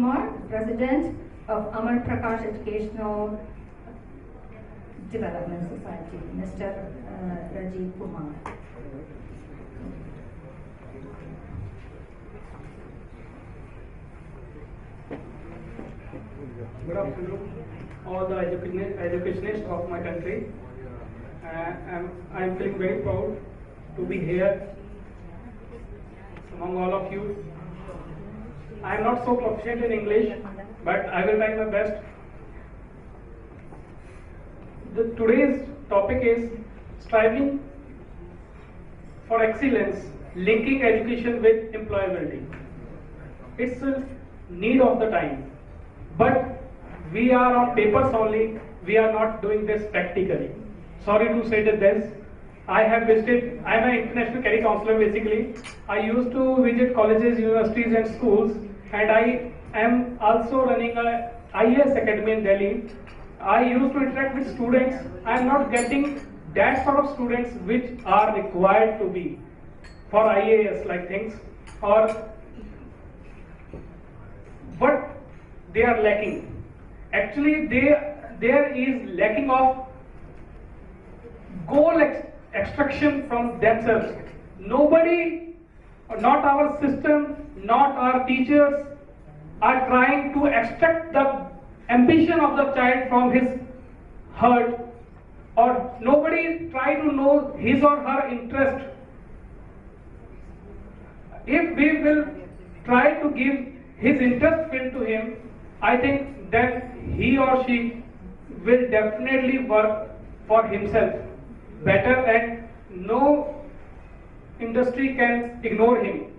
Kumar, President of Amar Prakash Educational Development Society, Mr. Rajiv Kumar. Good afternoon, all the educationists of my country. I am feeling very proud to be here among all of you. I am not so proficient in English, but I will try my best. Today's topic is striving for excellence, linking education with employability. It's a need of the time, but we are on papers only, we are not doing this practically. Sorry to say this. I am an international career counselor basically. I used to visit colleges, universities and schools, and I am also running a IAS academy in Delhi. I used to interact with students. I am not getting that sort of students which are required to be for IAS like things, or what they are lacking. Actually, there is lacking of goal extraction from themselves. Nobody, not our system, not our teachers, are trying to extract the ambition of the child from his heart, or nobody try to know his or her interest. If we will try to give his interest fill to him, I think then he or she will definitely work for himself better, and no industry can ignore him.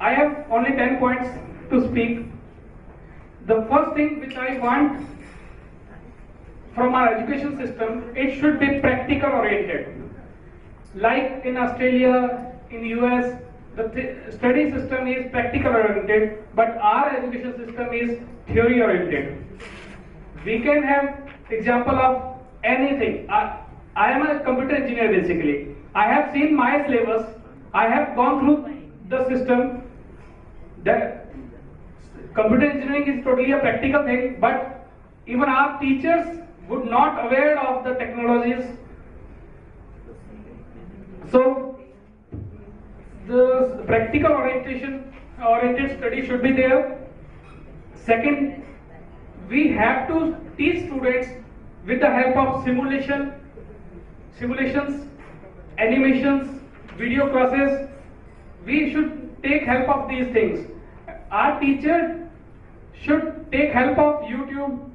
I have only 10 points to speak. The first thing which I want from our education system, it should be practical oriented. Like in Australia, in US, the study system is practical oriented, but our education system is theory oriented. We can have example of anything. I am a computer engineer basically. I have seen my syllabus. I have gone through the system. That computer engineering is totally a practical thing, but even our teachers would not aware of the technologies. So the practical oriented study should be there. Second, we have to teach students with the help of simulations, animations, video classes. We should take help of these things. Our teacher should take help of YouTube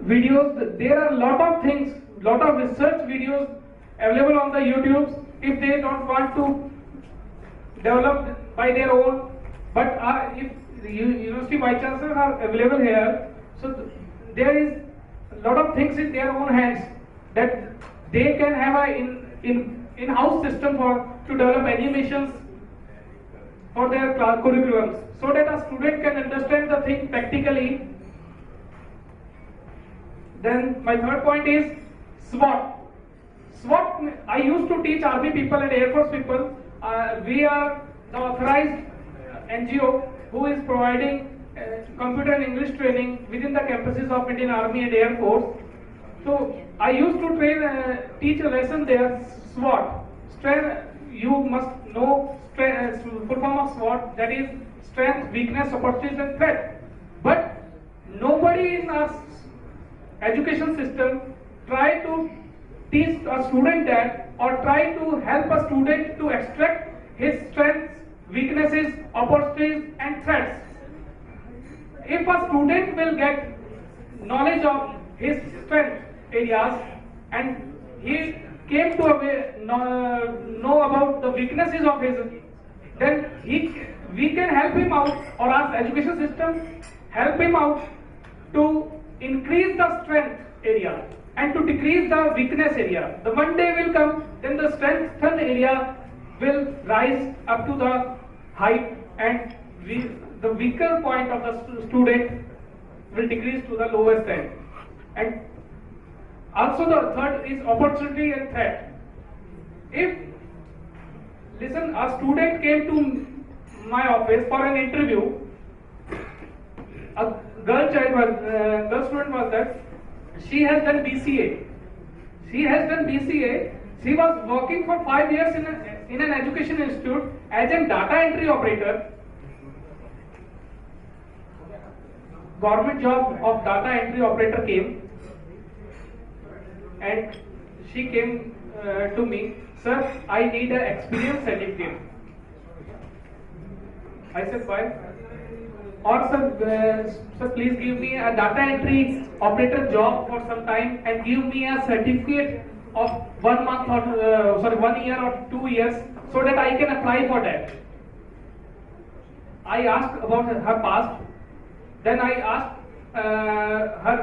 videos. There are a lot of things, lot of research videos available on the YouTube if they don't want to develop by their own. But if the university vice chancellors are available here, so there is a lot of things in their own hands that they can have a in-house system to develop animations for their curriculums, so that a student can understand the thing practically. Then my third point is SWOT. SWOT, I used to teach Army people and Air Force people. We are the authorized NGO who is providing computer and English training within the campuses of Indian Army and Air Force. So I used to teach a lesson there, SWOT. You must know full form of SWOT, that is strength, weakness, opportunity and threat. But nobody in our education system try to teach a student that, or try to help a student to extract his strengths, weaknesses, opportunities and threats. If a student will get knowledge of his strength areas and he came to know about the weaknesses of his, then we can help him out, or our education system help him out to increase the strength area and to decrease the weakness area. The one day will come, then the strengthened area will rise up to the height, and the weaker point of the student will decrease to the lowest end. And also the third is opportunity and threat. If, listen, a student came to my office for an interview, girl student was that she has done BCA. She has done BCA. She was working for 5 years in an education institute as a data entry operator. Government job of data entry operator came, and she came to me, sir, I need an experience certificate. I said, why? Or sir, please give me a data entry operator job for some time and give me a certificate of 1 month or 1 year or 2 years so that I can apply for that. I asked about her past. Then I asked her,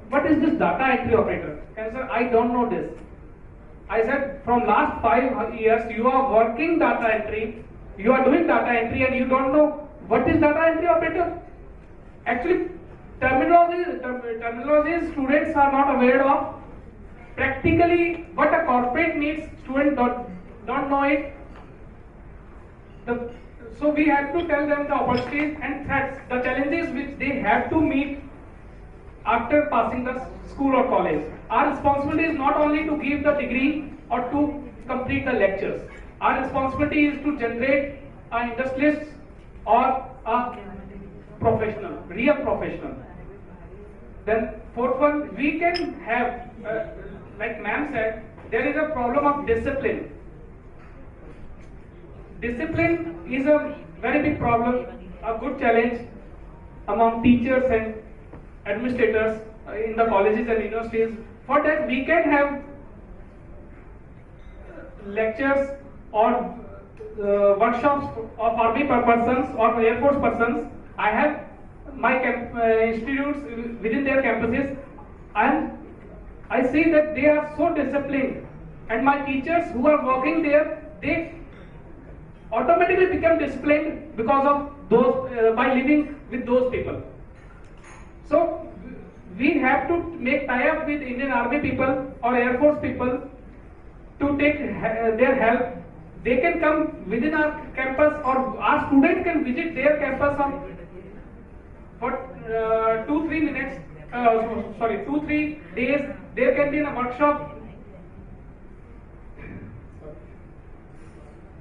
what is this data entry operator? And sir, I don't know this. I said, from last 5 years you are working data entry, you are doing data entry and you don't know what is data entry operator? Actually, terminology students are not aware of. Practically, what a corporate needs, students don't know it. So we have to tell them the opportunities and threats, the challenges which they have to meet after passing the school or college. Our responsibility is not only to give the degree or to complete the lectures. Our responsibility is to generate an industrialist or a professional, real professional. Then fourth one, we can have, like ma'am said, there is a problem of discipline. Discipline is a very big problem, a good challenge among teachers and administrators in the colleges and universities. For that, we can have lectures or workshops of army persons or air force persons. I have my institutes within their campuses. I see that they are so disciplined, and my teachers who are working there, they automatically become disciplined because of those by living with those people. So we have to make tie-up with Indian Army people or Air Force people to take their help. They can come within our campus, or our students can visit their campus for 2-3 minutes. 2-3 days. There can be in a workshop.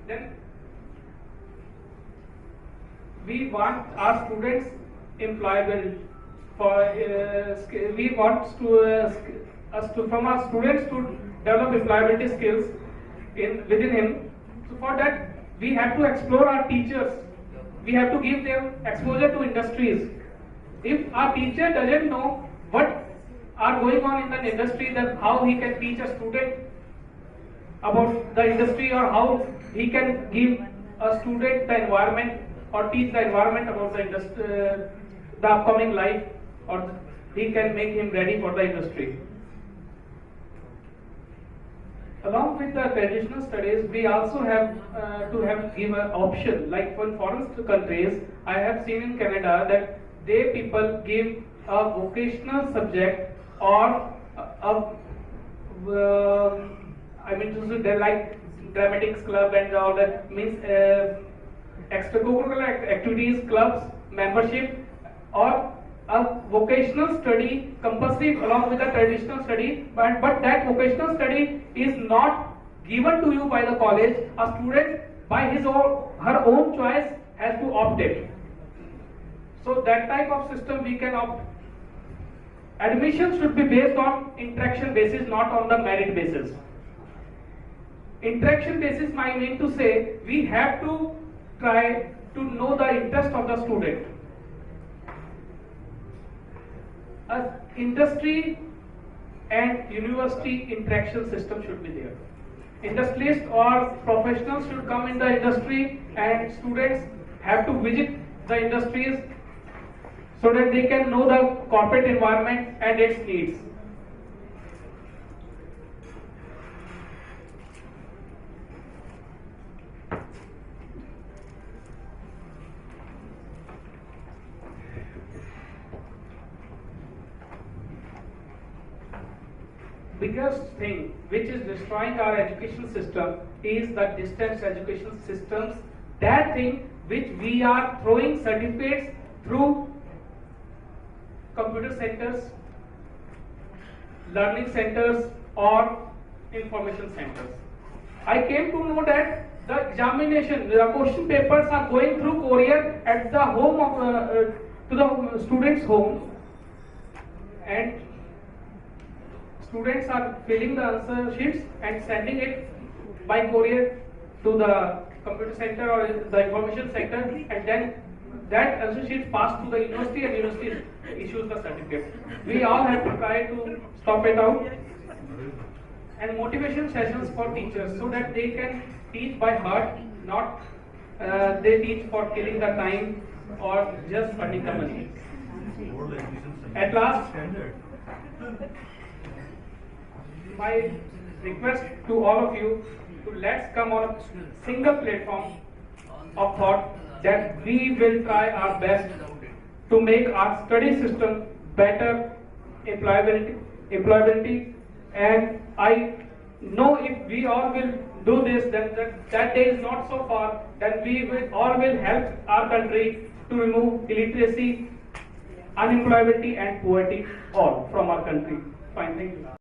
Then we want our students employable. We want from our students to develop employability skills within him. So for that, we have to explore our teachers. We have to give them exposure to industries. If our teacher doesn't know what are going on in the industry, then how he can teach a student about the industry, or how he can give a student the environment or teach the environment about the industry, the upcoming life, or he can make him ready for the industry. Along with the traditional studies, we also have to give an option. Like for foreign countries, I have seen in Canada that they people give a vocational subject or they like dramatics club and all that, means extracurricular activities, clubs, membership, or a vocational study compulsory along with the traditional study, but that vocational study is not given to you by the college. A student by his or her own choice has to opt it. So that type of system we can opt. Admission should be based on interaction basis, not on the merit basis. Interaction basis, I mean to say, we have to try to know the interest of the student. Industry and university interaction system should be there. Industrialists or professionals should come in the industry, and students have to visit the industries so that they can know the corporate environment and its needs. Biggest thing which is destroying our education system is the distance education systems. That thing which we are throwing certificates through computer centers, learning centers, or information centers. I came to know that the examination, the question papers are going through courier at the home of to the students' home, and students are filling the answer sheets and sending it by courier to the computer center or the information center, and then that answer sheet passed to the university, and university issues the certificate. We all have to try to stop it out. And motivation sessions for teachers so that they can teach by heart, not they teach for killing the time or just earning the money. At last, my request to all of you to let's come on a single platform of thought that we will try our best to make our study system better, employability, and I know if we all will do this, then that day is not so far, then we will all will help our country to remove illiteracy, unemployability, and poverty all from our country. Fine, thank you.